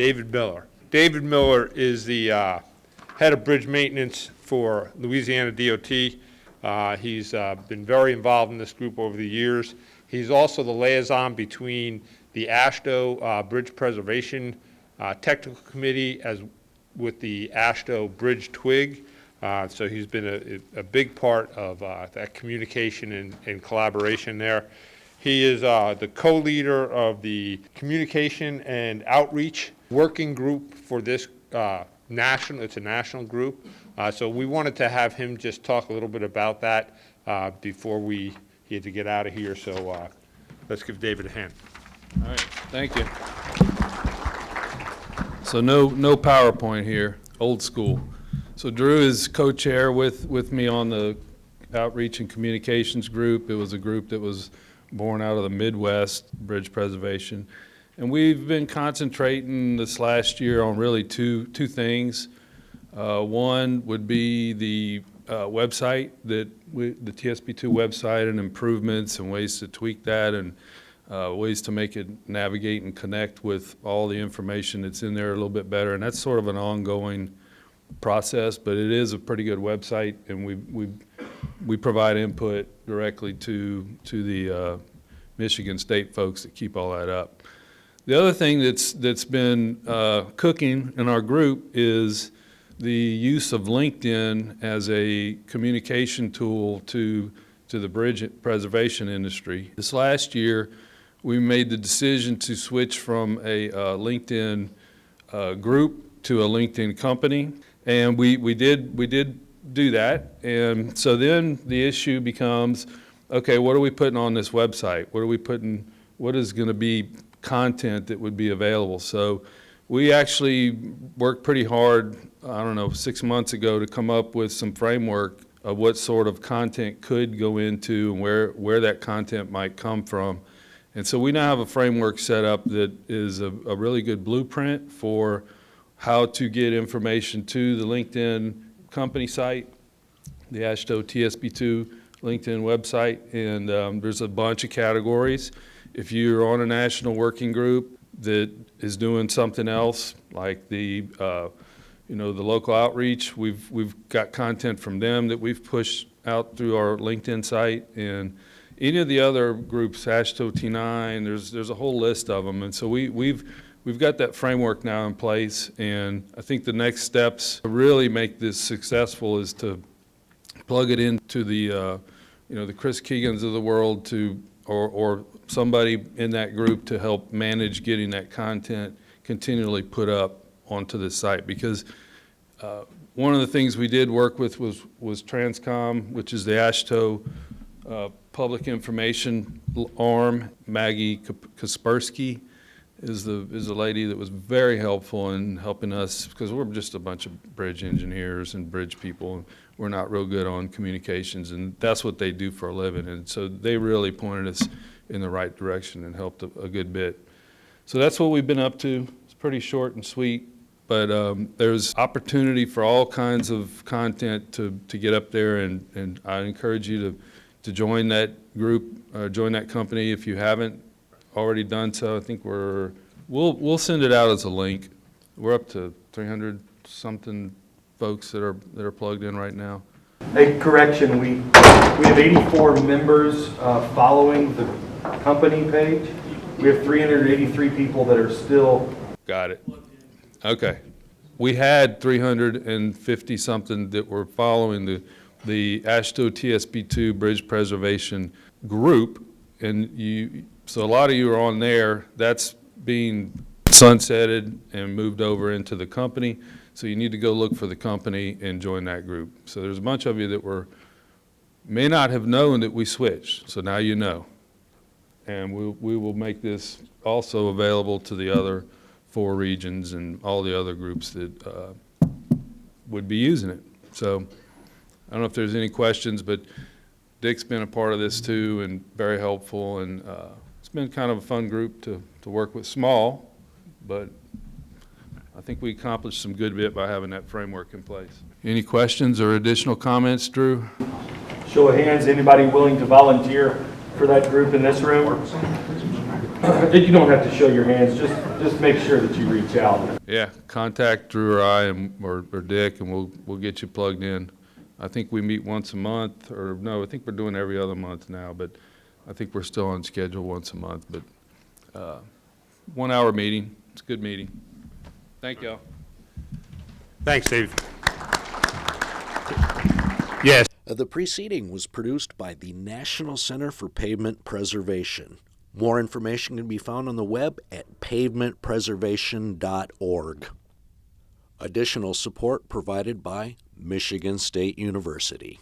David Miller. David Miller is the head of bridge maintenance for Louisiana DOT. He's been very involved in this group over the years. He's also the liaison between the AASHTO Bridge Preservation Technical Committee as with the AASHTO Bridge Twig. So he's been a big part of that communication and collaboration there. He is the co-leader of the Communication and Outreach Working Group for this it's a national group. So we wanted to have him just talk a little bit about that before he had to get out of here. So let's give David a hand. All right, thank you. So no PowerPoint here, old school. So Drew is co-chair with me on the Outreach and Communications group. It was a group that was born out of the Midwest Bridge Preservation. And we've been concentrating this last year on really two things. One would be the website, the TSP2 website, and improvements and ways to tweak that, and ways to make it navigate and connect with all the information that's in there a little bit better. And that's sort of an ongoing process, but it is a pretty good website, and we provide input directly to the Michigan State folks that keep all that up. The other thing that's been cooking in our group is the use of LinkedIn as a communication tool to the bridge preservation industry. This last year, we made the decision to switch from a LinkedIn group to a LinkedIn company, and we did do that. And so then the issue becomes, okay, what are we putting on this website? What is going to be content that would be available? So we actually worked pretty hard, 6 months ago, to come up with some framework of what sort of content could go into and where that content might come from. And so we now have a framework set up that is a really good blueprint for how to get information to the LinkedIn company site, the AASHTO TSP2 LinkedIn website, and there's a bunch of categories. If you're on a national working group that is doing something else, like the local outreach, we've got content from them that we've pushed out through our LinkedIn site, and any of the other groups, AASHTO T9, there's a whole list of them, and so we've got that framework now in place, and I think the next steps to really make this successful is to plug it into the Chris Keegans of the world or somebody in that group to help manage getting that content continually put up onto the site. Because one of the things we did work with was Transcom, which is the AASHTO public information arm. Maggie Kaspersky is the lady that was very helpful in helping us, because we're just a bunch of bridge engineers and bridge people, and we're not real good on communications, and that's what they do for a living. And so they really pointed us in the right direction and helped a good bit. So that's what we've been up to. It's pretty short and sweet, but there's opportunity for all kinds of content to get up there, and I encourage you to join that group, join that company if you haven't already done so. I think we'll send it out as a link. We're up to 300 something folks that are plugged in right now. A correction, we have 84 members following the company page. We have 383 people that are still. Got it. Okay. We had 350 something that were following the AASHTO TSP2 Bridge Preservation group, and so a lot of you are on there. That's being sunsetted and moved over into the company. So you need to go look for the company and join that group. So there's a bunch of you that may not have known that we switched. So now you know. And we will make this also available to the other 4 regions and all the other groups that would be using it. So I don't know if there's any questions, but Dick's been a part of this too and very helpful, and it's been kind of a fun group to work with. Small, but I think we accomplished some good bit by having that framework in place. Any questions or additional comments, Drew? Show of hands, anybody willing to volunteer for that group in this room? You don't have to show your hands, just make sure that you reach out. Yeah, contact Drew or I or Dick, and we'll get you plugged in. I think we meet once a month, or no, I think we're doing every other month now, but I think we're still on schedule once a month. But 1 hour meeting, it's a good meeting. Thank y'all. Thanks, Dave. Yes. The preceding was produced by the National Center for Pavement Preservation. More information can be found on the web at pavementpreservation.org. Additional support provided by Michigan State University.